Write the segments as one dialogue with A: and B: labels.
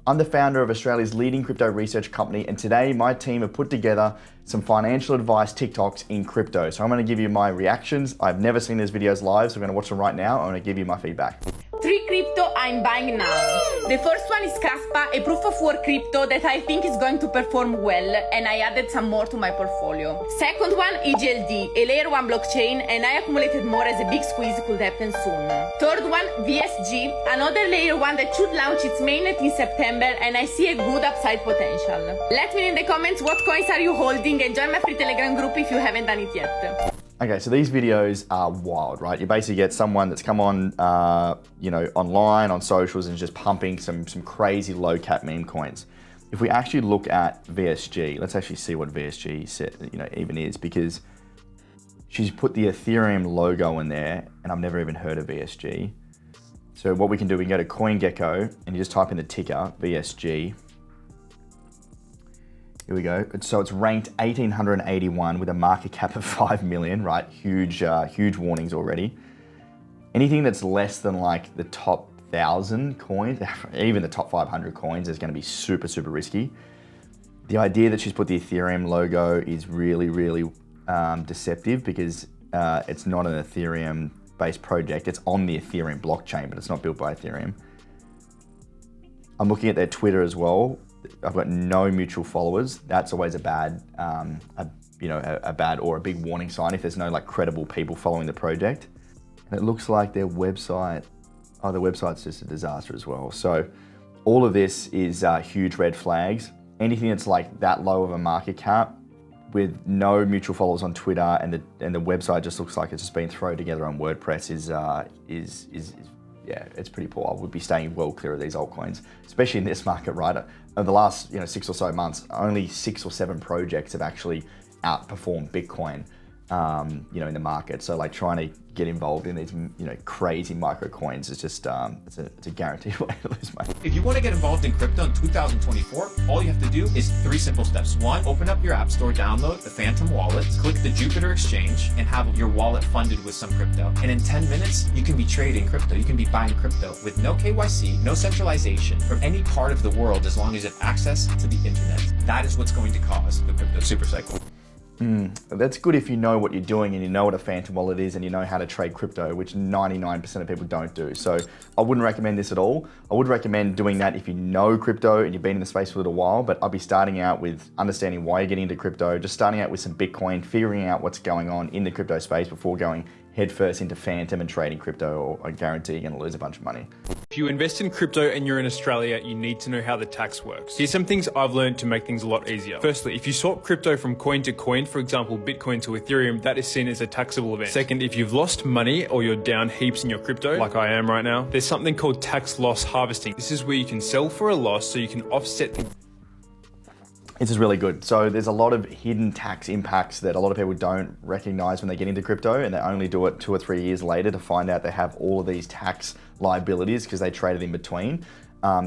A: I'm the founder of Australia's leading crypto research company, and today my team have put together some financial advice TikToks in crypto. So I'm going to give you my reactions. I've never seen these videos live, so I'm going to watch them right now. I'm going to give you my feedback.
B: 3 crypto I'm buying now. The first one is Kaspa, a proof of work crypto that I think is going to perform well, and I added some more to my portfolio. Second one, EGLD, a layer 1 blockchain, and I accumulated more as a big squeeze could happen soon. Third one, VSG, another layer 1 that should launch its mainnet in September, and I see a good upside potential. Let me know in the comments what coins are you holding, and join my free Telegram group if you haven't done it yet.
A: Okay, so these videos are wild, right? You basically get someone that's come on, online, on socials, and just pumping some crazy low cap meme coins. If we actually look at VSG, let's actually see what VSG even is, because she's put the Ethereum logo in there, and I've never even heard of VSG. So what we can do, we can go to CoinGecko, and you just type in the ticker, VSG. Here we go. So it's ranked 1881 with a market cap of 5 million, right? Huge warnings already. Anything that's less than like the top 1,000 coins, even the top 500 coins, is going to be super, super risky. The idea that she's put the Ethereum logo is really, really deceptive, because it's not an Ethereum-based project. It's on the Ethereum blockchain, but it's not built by Ethereum. I'm looking at their Twitter as well. I've got no mutual followers. That's always a bad, a bad or a big warning sign if there's no like credible people following the project. And it looks like their website, their website's just a disaster as well. So all of this is huge red flags. Anything that's like that low of a market cap with no mutual followers on Twitter, and the website just looks like it's just been thrown together on WordPress yeah, it's pretty poor. I would be staying well clear of these altcoins, especially in this market, right? Over the last 6 or so months, only 6 or 7 projects have actually outperformed Bitcoin, in the market. So like trying to get involved in these, crazy micro coins is just, it's a guaranteed way to lose money.
C: If you want to get involved in crypto in 2024, all you have to do is 3 simple steps. 1, open up your app store, download the Phantom wallet, click the Jupiter exchange, and have your wallet funded with some crypto. And in 10 minutes, you can be trading crypto. You can be buying crypto with no KYC, no centralization from any part of the world, as long as you have access to the internet. That is what's going to cause the crypto super cycle.
A: That's good if you know what you're doing and you know what a Phantom wallet is and you know how to trade crypto, which 99% of people don't do. So I wouldn't recommend this at all. I would recommend doing that if you know crypto and you've been in the space for a little while, but I'll be starting out with understanding why you're getting into crypto, just starting out with some Bitcoin, figuring out what's going on in the crypto space before going headfirst into Phantom and trading crypto, or I guarantee you're gonna lose a bunch of money.
D: If you invest in crypto and you're in Australia, you need to know how the tax works. Here's some things I've learned to make things a lot easier. Firstly, if you swap crypto from coin to coin, for example, Bitcoin to Ethereum, that is seen as a taxable event. Second, if you've lost money or you're down heaps in your crypto, like I am right now, there's something called tax loss harvesting. This is where you can sell for a loss so you can offset the...
A: This is really good. So there's a lot of hidden tax impacts that a lot of people don't recognize when they get into crypto, and they only do it 2 or 3 years later to find out they have all of these tax liabilities because they traded in between.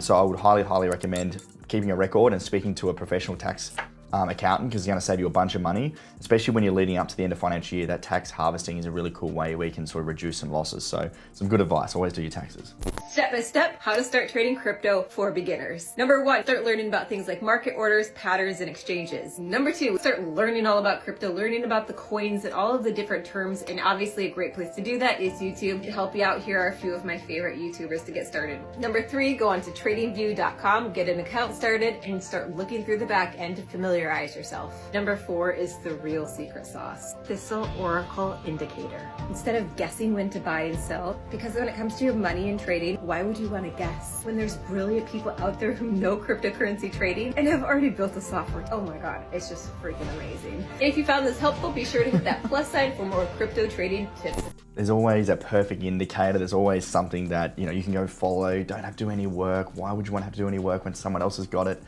A: So I would highly, highly recommend keeping a record and speaking to a professional tax accountant, because it's going to save you a bunch of money, especially when you're leading up to the end of financial year. That tax harvesting is a really cool way where you can sort of reduce some losses. So some good advice, always do your taxes.
E: Step by step, how to start trading crypto for beginners. Number 1, start learning about things like market orders, patterns, and exchanges. Number 2, start learning all about crypto, learning about the coins and all of the different terms. And obviously a great place to do that is YouTube. To help you out, here are a few of my favorite YouTubers to get started. Number 3, go on to tradingview.com, get an account started, and start looking through the back end to familiarize yourself. Number 4 is the real secret sauce, Thistle Oracle Indicator. Instead of guessing when to buy and sell, because when it comes to your money and trading, why would you want to guess when there's brilliant people out there who know cryptocurrency trading and have already built the software? Oh my god, it's just freaking amazing. If you found this helpful, be sure to hit that plus sign for more crypto trading tips.
A: There's always a perfect indicator. There's always something that you can go follow. Don't have to do any work. Why would you want to have to do any work when someone else has got it?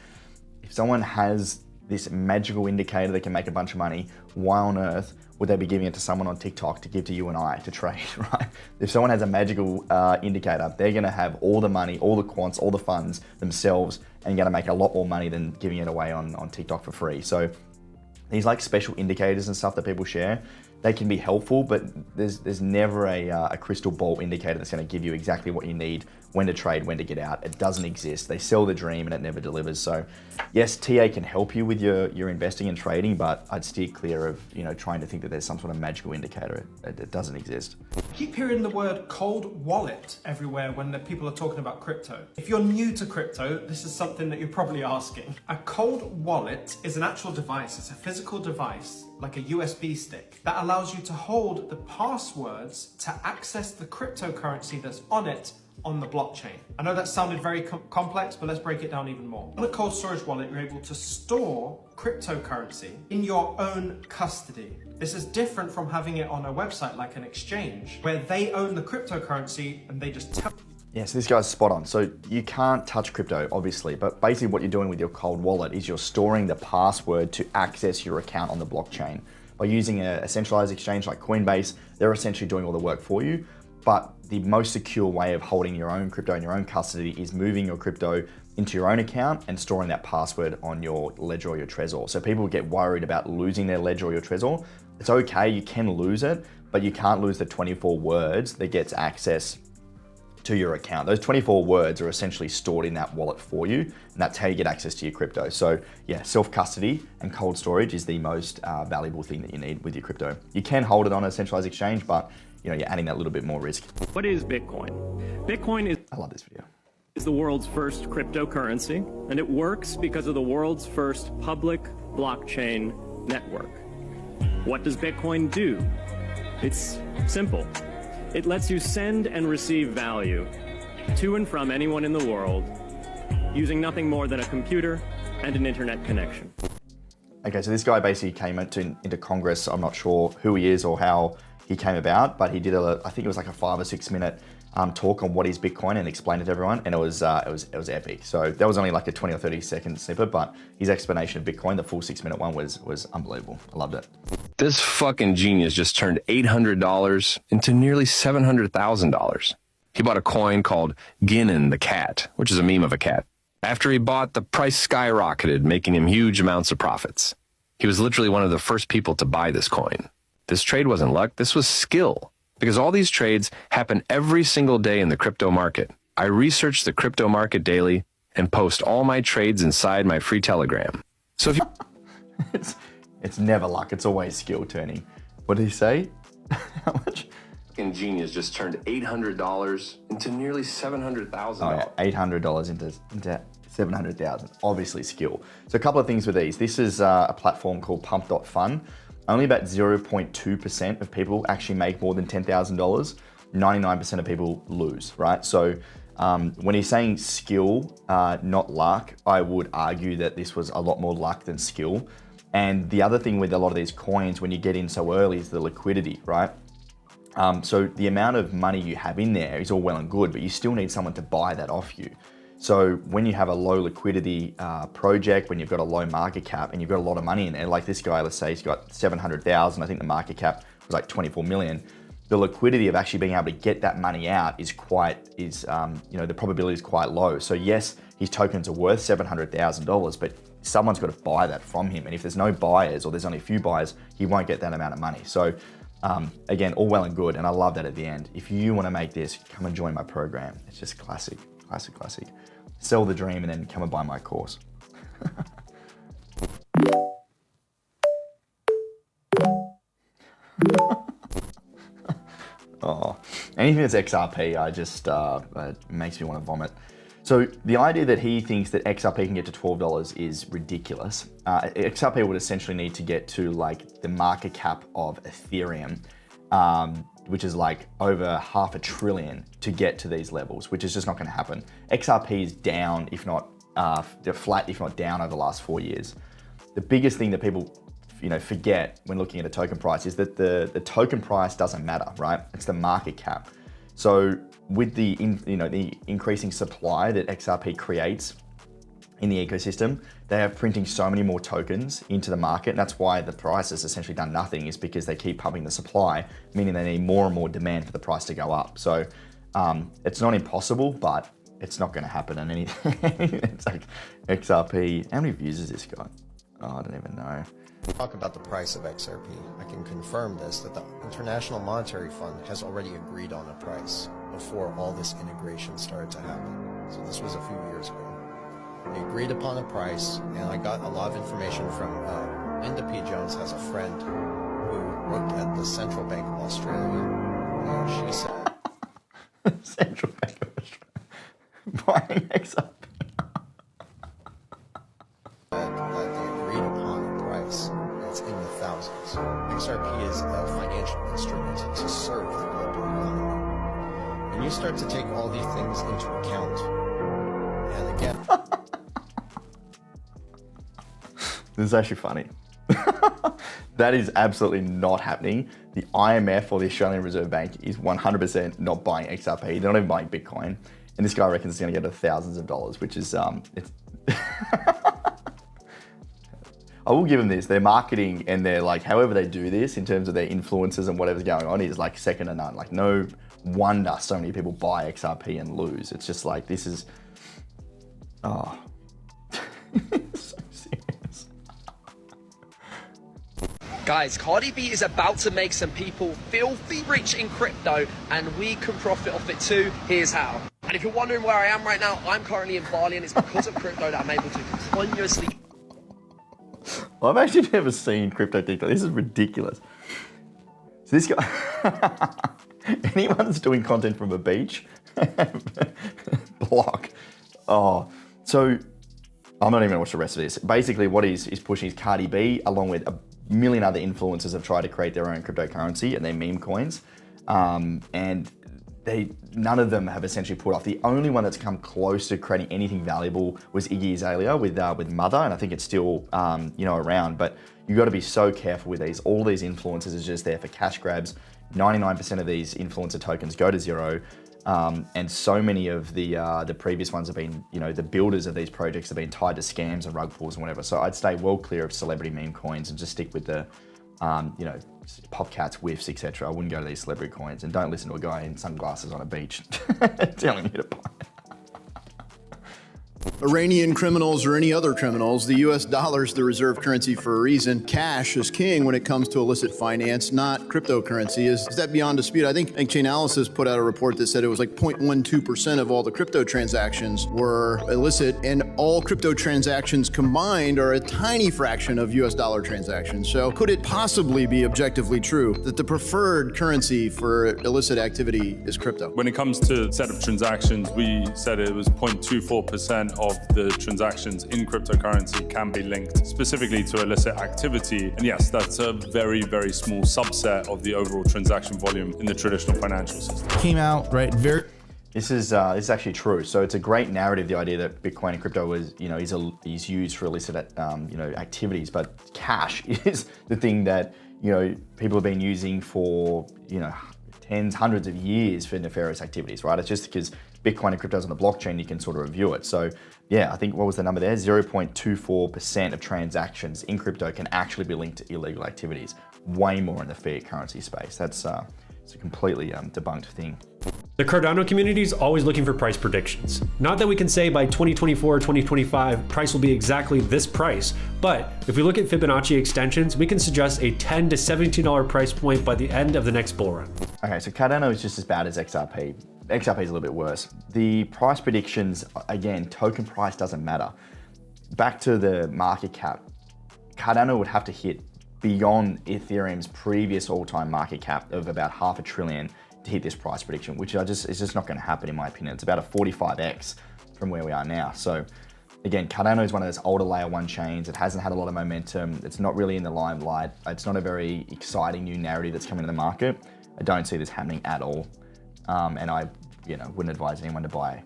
A: If someone has this magical indicator that can make a bunch of money, why on earth would they be giving it to someone on TikTok to give to you and I to trade, right? If someone has a magical indicator, they're gonna have all the money, all the quants, all the funds themselves, and gonna make a lot more money than giving it away on TikTok for free. So these like special indicators and stuff that people share, they can be helpful, but there's never a crystal ball indicator that's going to give you exactly what you need, when to trade, when to get out. It doesn't exist. They sell the dream and it never delivers. So yes, TA can help you with your investing and trading, but I'd steer clear of trying to think that there's some sort of magical indicator. It doesn't exist.
F: I keep hearing the word cold wallet everywhere when the people are talking about crypto. If you're new to crypto, this is something that you're probably asking. A cold wallet is an actual device. It's a physical device, like a USB stick, that allows you to hold the passwords to access the cryptocurrency that's on it on the blockchain. I know that sounded very complex, but let's break it down even more. On a cold storage wallet, you're able to store cryptocurrency in your own custody. This is different from having it on a website like an exchange, where they own the cryptocurrency and they just tell you.
A: Yeah, so this guy's spot on. So you can't touch crypto, obviously, but basically what you're doing with your cold wallet is you're storing the password to access your account on the blockchain. By using a centralized exchange like Coinbase, they're essentially doing all the work for you. But the most secure way of holding your own crypto in your own custody is moving your crypto into your own account and storing that password on your ledger or your Trezor. So people get worried about losing their ledger or your Trezor. It's okay, you can lose it, but you can't lose the 24 words that gets access to your account. Those 24 words are essentially stored in that wallet for you, and that's how you get access to your crypto. So yeah, self-custody and cold storage is the most valuable thing that you need with your crypto. You can hold it on a centralized exchange, but you're adding that little bit more risk.
G: What is Bitcoin? Bitcoin is
A: I love this video.
G: the world's first cryptocurrency, and it works because of the world's first public blockchain network. What does Bitcoin do? It's simple. It lets you send and receive value to and from anyone in the world using nothing more than a computer and an internet connection.
A: Okay, so this guy basically came into Congress. I'm not sure who he is or how he came about, but he did I think it was like a 5 or 6 minute talk on what is Bitcoin and explained it to everyone, and it was epic. So that was only like a 20 or 30 second snippet, but his explanation of Bitcoin, the full 6 minute one, was unbelievable. I loved it.
H: This fucking genius just turned $800 into nearly $700,000. He bought a coin called Ginnin the cat, which is a meme of a cat. After he bought, the price skyrocketed, making him huge amounts of profits. He was literally one of the first people to buy this coin. This trade wasn't luck, this was skill, because all these trades happen every single day in the crypto market. I research the crypto market daily and post all my trades inside my free Telegram. So if you...
A: It's never luck, it's always skill turning. What did he say? How much?
H: fucking genius just turned $800 into nearly $700,000.
A: Oh, yeah, $800 into 700,000. Obviously skill. So a couple of things with these. This is a platform called pump.fun. Only about 0.2% of people actually make more than $10,000. 99% of people lose, right? So when he's saying skill, not luck, I would argue that this was a lot more luck than skill. And the other thing with a lot of these coins, when you get in so early, is the liquidity, right? So the amount of money you have in there is all well and good, but you still need someone to buy that off you. So when you have a low liquidity project, when you've got a low market cap and you've got a lot of money in there, like this guy, let's say he's got 700,000, I think the market cap was like 24 million. The liquidity of actually being able to get that money out is the probability is quite low. So yes, his tokens are worth $700,000, but someone's got to buy that from him. And if there's no buyers or there's only a few buyers, he won't get that amount of money. So again, all well and good. And I love that at the end. If you want to make this, come and join my program. It's just classic, classic, classic. Sell the dream and then come and buy my course. Oh, anything that's XRP, I just it makes me want to vomit. So the idea that he thinks that XRP can get to $12 is ridiculous. XRP would essentially need to get to like the market cap of Ethereum, which is like over $500 billion to get to these levels, which is just not going to happen. XRP is down, if not they're flat, if not down over the last 4 years. The biggest thing that people forget when looking at a token price is that the token price doesn't matter, right? It's the market cap. So with the increasing supply that XRP creates in the ecosystem, they are printing so many more tokens into the market. And that's why the price has essentially done nothing, is because they keep pumping the supply, meaning they need more and more demand for the price to go up. So it's not impossible, but it's not going to happen. And anything, it's like XRP, how many views is this guy? Oh, I don't even know.
I: Talk about the price of XRP. I can confirm this, that the International Monetary Fund has already agreed on a price before all this integration started to happen. So this was a few years ago. They agreed upon a price, and I got a lot of information from Linda P. Jones has a friend who worked at the Central Bank of Australia, and she said...
A: Central Bank of Australia. Buying XRP.
I: that they agreed upon a price that's in the thousands. XRP is a financial instrument to serve the global economy. And you start to take all these things into account. And again...
A: This is actually funny. That is absolutely not happening. The IMF or the Australian Reserve Bank is 100% not buying XRP. They're not even buying Bitcoin. And this guy reckons it's going to get to thousands of dollars, which is, it's... I will give them this. Their marketing and their, like, however they do this in terms of their influences and whatever's going on is like second to none. Like, no wonder so many people buy XRP and lose. It's just like, this is, oh. So serious.
J: Guys, Cardi B is about to make some people filthy rich in crypto, and we can profit off it too. Here's how. And if you're wondering where I am right now, I'm currently in Bali, and it's because of crypto that I'm able to continuously...
A: Well, I've actually never seen crypto TikTok. This is ridiculous. So this guy, anyone that's doing content from a beach, block. Oh, so I'm not even gonna watch the rest of this. Basically what he's pushing is Cardi B, along with a million other influencers have tried to create their own cryptocurrency and their meme coins. And none of them have essentially pulled off. The only one that's come close to creating anything valuable was Iggy Azalea with Mother, and I think it's still around. But you got to be so careful with these. All these influencers is just there for cash grabs. 99% of these influencer tokens go to zero, and so many of the previous ones have been, the builders of these projects have been tied to scams and rug pulls and whatever. So I'd stay well clear of celebrity meme coins and just stick with the Popcats, whiffs, etc. I wouldn't go to these celebrity coins, and don't listen to a guy in sunglasses on a beach telling you to buy it.
K: Iranian criminals or any other criminals, the US dollar is the reserve currency for a reason. Cash is king when it comes to illicit finance, not cryptocurrency. Is that beyond dispute? I think Chainalysis put out a report that said it was like 0.12% of all the crypto transactions were illicit, and all crypto transactions combined are a tiny fraction of US dollar transactions. So could it possibly be objectively true that the preferred currency for illicit activity is crypto?
L: When it comes to set of transactions, we said it was 0.24% of the transactions in cryptocurrency can be linked specifically to illicit activity. And yes, that's a very, very small subset of the overall transaction volume in the traditional financial system.
M: Came out, right?
A: This is actually true. So it's a great narrative, the idea that Bitcoin and crypto is used for illicit activities, but cash is the thing that people have been using for tens, hundreds of years for nefarious activities, right? It's just because Bitcoin and crypto is on the blockchain, you can sort of review it. So yeah, I think, what was the number there? 0.24% of transactions in crypto can actually be linked to illegal activities. Way more in the fiat currency space. It's a completely debunked thing.
N: The Cardano community is always looking for price predictions. Not that we can say by 2024 or 2025, price will be exactly this price, but if we look at Fibonacci extensions, we can suggest a $10 to $17 price point by the end of the next bull run.
A: Okay, so Cardano is just as bad as XRP. XRP is a little bit worse. The price predictions, again, token price doesn't matter. Back to the market cap, Cardano would have to hit beyond Ethereum's previous all-time market cap of about $500 billion to hit this price prediction, which is just not going to happen in my opinion. It's about a 45x from where we are now. So again, Cardano is one of those older layer one chains. It hasn't had a lot of momentum. It's not really in the limelight. It's not a very exciting new narrative that's coming to the market. I don't see this happening at all. And I wouldn't advise anyone to buy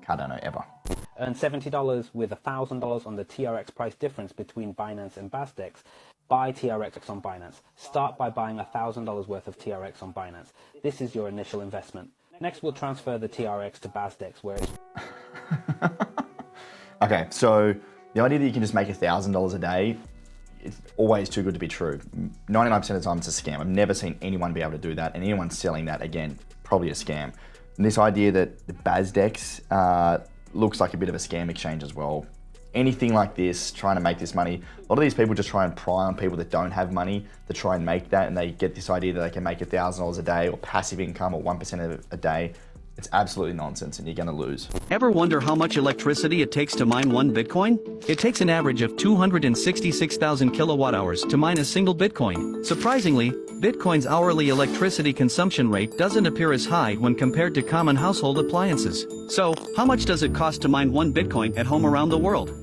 A: Cardano ever.
O: Earn $70 with $1,000 on the TRX price difference between Binance and BASDEX. Buy TRX on Binance. Start by buying $1,000 worth of TRX on Binance. This is your initial investment. Next, we'll transfer the TRX to BASDEX, where it's...
A: Okay, so the idea that you can just make $1,000 a day, it's always too good to be true. 99% of the time it's a scam. I've never seen anyone be able to do that, and anyone selling that, again, probably a scam. And this idea that the BASDEX looks like a bit of a scam exchange as well, anything like this, trying to make this money. A lot of these people just try and pry on people that don't have money to try and make that, and they get this idea that they can make $1,000 a day or passive income or 1% a day. It's absolutely nonsense, and you're going to lose.
M: Ever wonder how much electricity it takes to mine one Bitcoin? It takes an average of 266,000 kilowatt hours to mine a single Bitcoin. Surprisingly, Bitcoin's hourly electricity consumption rate doesn't appear as high when compared to common household appliances. So, how much does it cost to mine one Bitcoin at home around the world?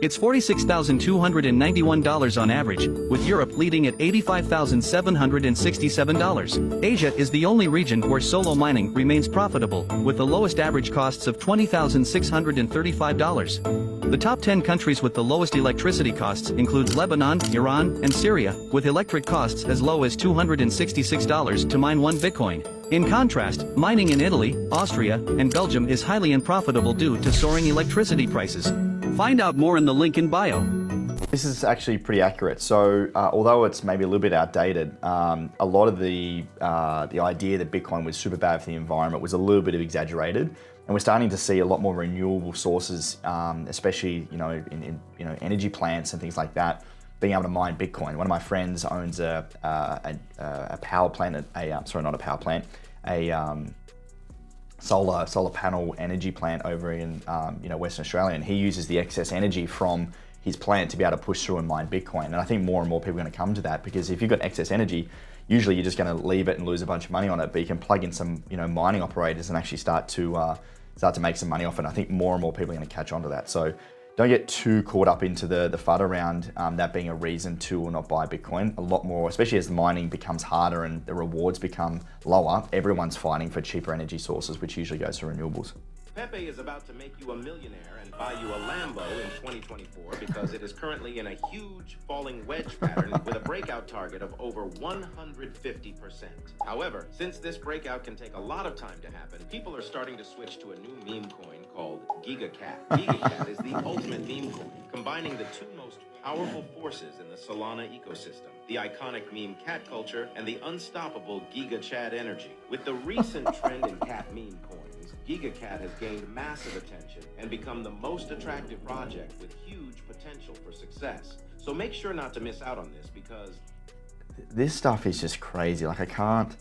M: It's $46,291 on average, with Europe leading at $85,767. Asia is the only region where solo mining remains profitable, with the lowest average costs of $20,635. The top 10 countries with the lowest electricity costs include Lebanon, Iran, and Syria, with electric costs as low as $266 to mine one Bitcoin. In contrast, mining in Italy, Austria, and Belgium is highly unprofitable due to soaring electricity prices. Find out more in the link in bio.
A: This is actually pretty accurate. So although it's maybe a little bit outdated, a lot of the idea that Bitcoin was super bad for the environment was a little bit of exaggerated. And we're starting to see a lot more renewable sources, especially in energy plants and things like that, being able to mine Bitcoin. One of my friends owns a power plant, solar panel energy plant over in Western Australia, and he uses the excess energy from his plant to be able to push through and mine Bitcoin. And I think more and more people are going to come to that, because if you've got excess energy, usually you're just going to leave it and lose a bunch of money on it, but you can plug in some mining operators and actually start to make some money off it. And I think more and more people are going to catch on to that. So don't get too caught up into the FUD around that being a reason to or not buy Bitcoin. A lot more, especially as the mining becomes harder and the rewards become lower, everyone's fighting for cheaper energy sources, which usually goes to renewables.
P: Pepe is about to make you a millionaire and buy you a Lambo in 2024 because it is currently in a huge falling wedge pattern with a breakout target of over 150%. However, since this breakout can take a lot of time to happen, people are starting to switch to a new meme coin called GigaCat. GigaCat is the ultimate meme coin, combining the two most powerful forces in the Solana ecosystem, the iconic meme cat culture and the unstoppable GigaChat energy. With the recent trend in cat meme coins, GigaCat has gained massive attention and become the most attractive project with huge potential for success. So make sure not to miss out on this, because
A: this stuff is just crazy. Like, I can't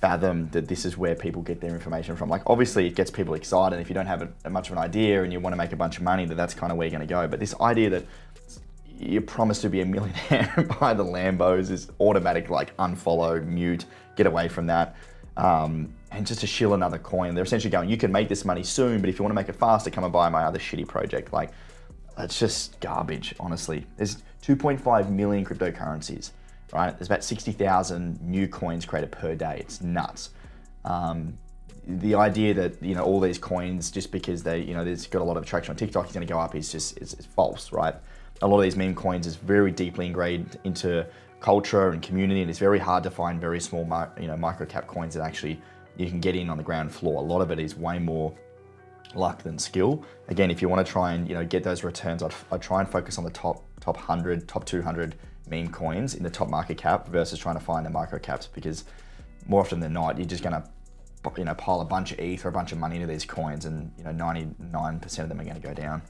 A: fathom that this is where people get their information from. Like, obviously it gets people excited. If you don't have much of an idea and you want to make a bunch of money, that's kind of where you're going to go. But this idea that you're promised to be a millionaire and buy the Lambos is automatic, like unfollow, mute, get away from that. And just to shill another coin. They're essentially going, you can make this money soon, but if you want to make it faster, come and buy my other shitty project. Like, it's just garbage, honestly. There's 2.5 million cryptocurrencies, right? There's about 60,000 new coins created per day. It's nuts. The idea that, all these coins, just because there's got a lot of attraction on TikTok, is going to go up is just, it's false, right? A lot of these meme coins is very deeply ingrained into culture and community, and it's very hard to find very small, micro cap coins that actually you can get in on the ground floor. A lot of it is way more luck than skill. Again, if you want to try and get those returns, I'd try and focus on the top 100, top 200 meme coins in the top market cap versus trying to find the micro caps, because more often than not, you're just going to pile a bunch of ETH or a bunch of money into these coins, and 99% of them are going to go down.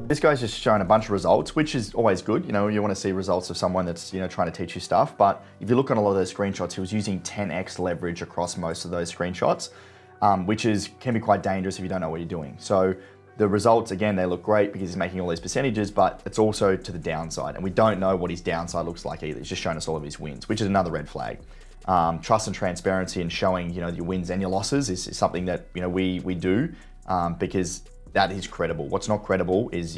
A: This guy's just showing a bunch of results, which is always good. You want to see results of someone that's trying to teach you stuff. But if you look on a lot of those screenshots, he was using 10x leverage across most of those screenshots, which can be quite dangerous if you don't know what you're doing. So the results, again, they look great because he's making all these percentages, but it's also to the downside, and we don't know what his downside looks like either. He's just showing us all of his wins, which is another red flag. Trust and transparency and showing your wins and your losses is something that we do because that is credible. What's not credible is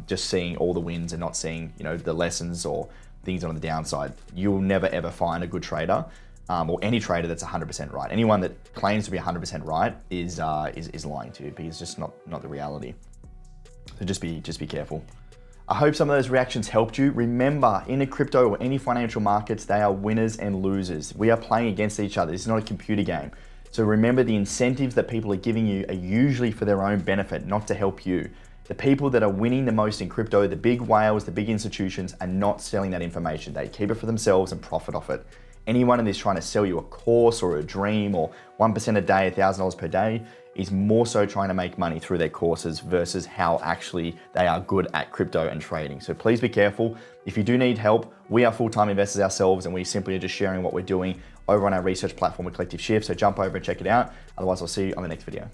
A: just seeing all the wins and not seeing the lessons or things on the downside. You'll never ever find a good trader or any trader that's 100% right. Anyone that claims to be 100% right is lying to you, because it's just not the reality. So just be careful. I hope some of those reactions helped you. Remember, in a crypto or any financial markets, they are winners and losers. We are playing against each other. This is not a computer game. So remember, the incentives that people are giving you are usually for their own benefit, not to help you. The people that are winning the most in crypto, the big whales, the big institutions, are not selling that information. They keep it for themselves and profit off it. Anyone that is trying to sell you a course or a dream or 1% a day, $1,000 per day, is more so trying to make money through their courses versus how actually they are good at crypto and trading. So please be careful. If you do need help, we are full-time investors ourselves, and we simply are just sharing what we're doing over on our research platform with Collective Shift. So jump over and check it out. Otherwise, I'll see you on the next video.